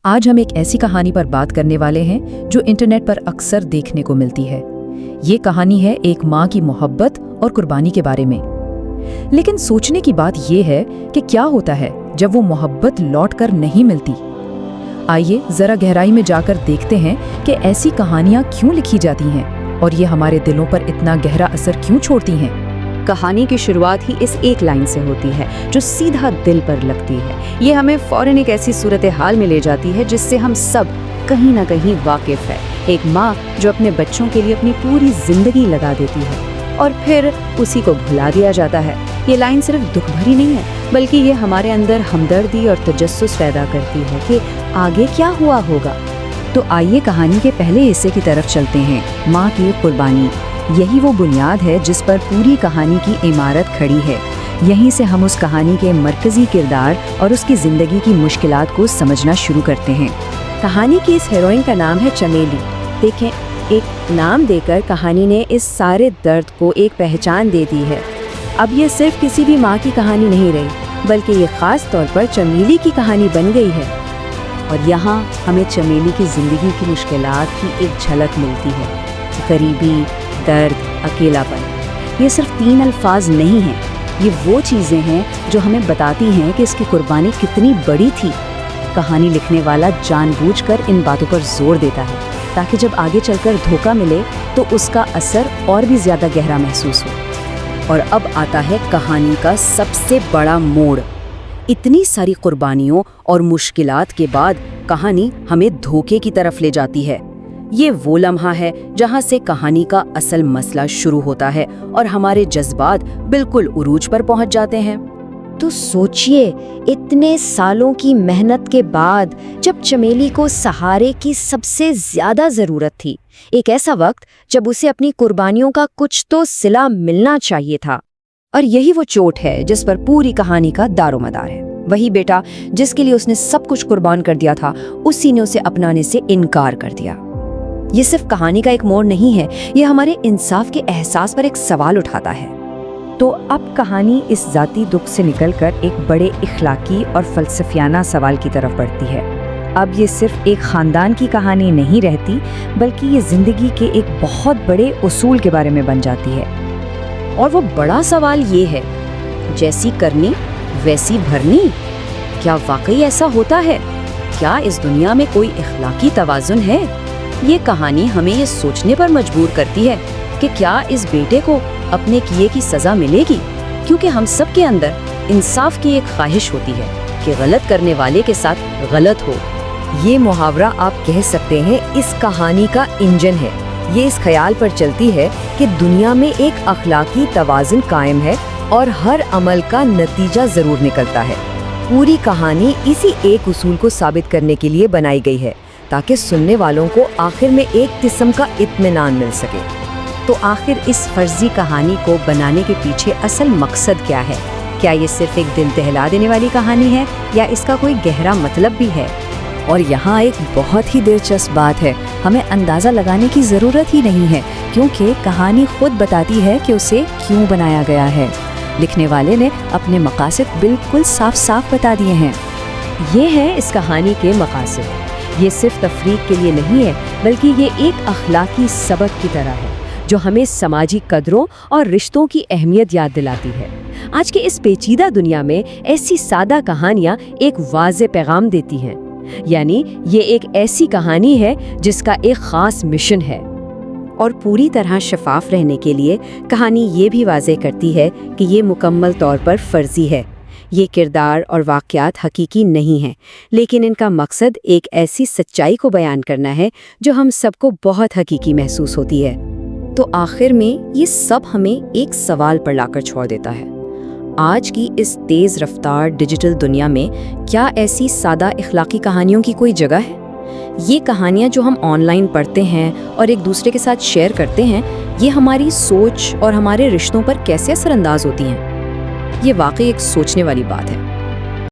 آج ہم ایک ایسی کہانی پر بات کرنے والے ہیں جو انٹرنیٹ پر اکثر دیکھنے کو ملتی ہے۔ یہ کہانی ہے ایک ماں کی محبت اور قربانی کے بارے میں۔ لیکن سوچنے کی بات یہ ہے کہ کیا ہوتا ہے جب وہ محبت لوٹ کر نہیں ملتی؟ آئیے ذرا گہرائی میں جا کر دیکھتے ہیں کہ ایسی کہانیاں کیوں لکھی جاتی ہیں اور یہ ہمارے دلوں پر اتنا گہرا اثر کیوں چھوڑتی ہیں۔ کہانی کی شروعات ہی اس ایک لائن سے ہوتی ہے جو سیدھا دل پر لگتی ہے۔ یہ ہمیں فوراً ایک ایسی صورتحال میں لے جاتی ہے جس سے ہم سب کہیں نہ کہیں واقف ہے۔ ایک ماں جو اپنے بچوں کے لیے اپنی پوری زندگی لگا دیتی ہے اور پھر اسی کو بھلا دیا جاتا ہے۔ یہ لائن صرف دکھ بھری نہیں ہے بلکہ یہ ہمارے اندر ہمدردی اور تجسس پیدا کرتی ہے کہ آگے کیا ہوا ہوگا۔ تو آئیے کہانی کے پہلے حصے کی طرف چلتے ہیں، ماں کی قربانی۔ یہی وہ بنیاد ہے جس پر پوری کہانی کی عمارت کھڑی ہے۔ یہیں سے ہم اس کہانی کے مرکزی کردار اور اس کی زندگی کی مشکلات کو سمجھنا شروع کرتے ہیں۔ کہانی کی اس ہیروئن کا نام ہے چمیلی۔ دیکھیں، ایک نام دے کر کہانی نے اس سارے درد کو ایک پہچان دے دی ہے۔ اب یہ صرف کسی بھی ماں کی کہانی نہیں رہی بلکہ یہ خاص طور پر چمیلی کی کہانی بن گئی ہے۔ اور یہاں ہمیں چمیلی کی زندگی کی مشکلات کی ایک جھلک ملتی ہے۔ غریبی، درد، اکیلا پن، یہ صرف 3 الفاظ نہیں ہیں، یہ وہ چیزیں ہیں جو ہمیں بتاتی ہیں کہ اس کی قربانی کتنی بڑی تھی۔ کہانی لکھنے والا جان بوجھ کر ان باتوں پر زور دیتا ہے تاکہ جب آگے چل کر دھوکہ ملے تو اس کا اثر اور بھی زیادہ گہرا محسوس ہو۔ اور اب آتا ہے کہانی کا سب سے بڑا موڑ۔ اتنی ساری قربانیوں اور مشکلات کے بعد کہانی ہمیں دھوکے کی طرف لے جاتی ہے۔ یہ وہ لمحہ ہے جہاں سے کہانی کا اصل مسئلہ شروع ہوتا ہے اور ہمارے جذبات بالکل عروج پر پہنچ جاتے ہیں۔ تو سوچئے، اتنے سالوں کی محنت کے بعد جب چمیلی کو سہارے کی سب سے زیادہ ضرورت تھی، ایک ایسا وقت جب اسے اپنی قربانیوں کا کچھ تو صلہ ملنا چاہیے تھا۔ اور یہی وہ چوٹ ہے جس پر پوری کہانی کا دار و مدار ہے۔ وہی بیٹا جس کے لیے اس نے سب کچھ قربان کر دیا تھا، اسی نے اسے اپنانے سے انکار کر دیا۔ یہ صرف کہانی کا ایک موڑ نہیں ہے، یہ ہمارے انصاف کے احساس پر ایک سوال اٹھاتا ہے۔ تو اب کہانی اس ذاتی دکھ سے نکل کر ایک بڑے اخلاقی اور فلسفیانہ سوال کی طرف بڑھتی ہے۔ اب یہ صرف ایک خاندان کی کہانی نہیں رہتی بلکہ یہ زندگی کے ایک بہت بڑے اصول کے بارے میں بن جاتی ہے۔ اور وہ بڑا سوال یہ ہے، جیسی کرنی ویسی بھرنی، کیا واقعی ایسا ہوتا ہے؟ کیا اس دنیا میں کوئی اخلاقی توازن ہے؟ یہ کہانی ہمیں یہ سوچنے پر مجبور کرتی ہے کہ کیا اس بیٹے کو اپنے کیے کی سزا ملے گی، کیونکہ ہم سب کے اندر انصاف کی ایک خواہش ہوتی ہے کہ غلط کرنے والے کے ساتھ غلط ہو۔ یہ محاورہ آپ کہہ سکتے ہیں اس کہانی کا انجن ہے۔ یہ اس خیال پر چلتی ہے کہ دنیا میں ایک اخلاقی توازن قائم ہے اور ہر عمل کا نتیجہ ضرور نکلتا ہے۔ پوری کہانی اسی ایک اصول کو ثابت کرنے کے لیے بنائی گئی ہے تاکہ سننے والوں کو آخر میں ایک قسم کا اطمینان مل سکے۔ تو آخر اس فرضی کہانی کو بنانے کے پیچھے اصل مقصد کیا ہے؟ کیا یہ صرف ایک دل دہلا دینے والی کہانی ہے یا اس کا کوئی گہرا مطلب بھی ہے؟ اور یہاں ایک بہت ہی دلچسپ بات ہے، ہمیں اندازہ لگانے کی ضرورت ہی نہیں ہے کیونکہ کہانی خود بتاتی ہے کہ اسے کیوں بنایا گیا ہے۔ لکھنے والے نے اپنے مقاصد بالکل صاف صاف بتا دیے ہیں۔ یہ ہے اس کہانی کے مقاصد۔ یہ صرف تفریح کے لیے نہیں ہے بلکہ یہ ایک اخلاقی سبق کی طرح ہے جو ہمیں سماجی قدروں اور رشتوں کی اہمیت یاد دلاتی ہے۔ آج کے اس پیچیدہ دنیا میں ایسی سادہ کہانیاں ایک واضح پیغام دیتی ہیں، یعنی یہ ایک ایسی کہانی ہے جس کا ایک خاص مشن ہے۔ اور پوری طرح شفاف رہنے کے لیے کہانی یہ بھی واضح کرتی ہے کہ یہ مکمل طور پر فرضی ہے۔ یہ کردار اور واقعات حقیقی نہیں ہیں، لیکن ان کا مقصد ایک ایسی سچائی کو بیان کرنا ہے جو ہم سب کو بہت حقیقی محسوس ہوتی ہے۔ تو آخر میں یہ سب ہمیں ایک سوال پر لا کر چھوڑ دیتا ہے۔ آج کی اس تیز رفتار ڈیجیٹل دنیا میں کیا ایسی سادہ اخلاقی کہانیوں کی کوئی جگہ ہے؟ یہ کہانیاں جو ہم آن لائن پڑھتے ہیں اور ایک دوسرے کے ساتھ شیئر کرتے ہیں، یہ ہماری سوچ اور ہمارے رشتوں پر کیسے اثر انداز ہوتی ہیں؟ یہ واقعی ایک سوچنے والی بات ہے۔